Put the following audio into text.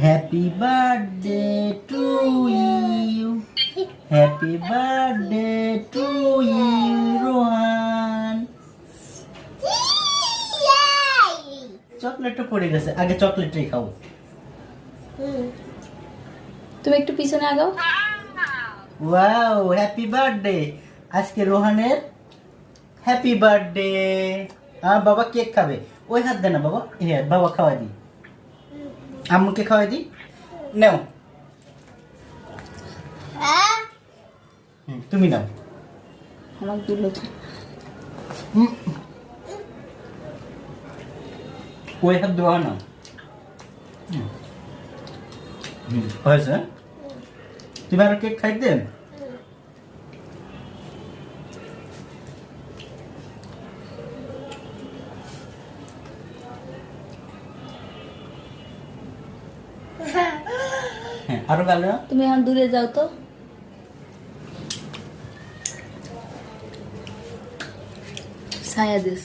Happy birthday to you, happy birthday to you Rohan. চকলেটটা পড়ে গেছে, আগে চকলেটটাই খাও। তুমি একটু পিছনে আগাও। Wow, happy birthday. আজকে রোহানের হ্যাপি বার্থডে। আর বাবা কেক খাবে, ওই হাত দে না বাবা, হ্যাঁ বাবা খাওয়াই দি, আম্মুকে খাওয়াই দি, নাও। তুমি নাও। আমার দিল তো। ওই হাত দেওয়া না হয়েছে। তুমি আরো কেক খাই দেন। হ্যাঁ আরো ভালো। তুমি এখন দূরে যাও তো। ছায়া দিস।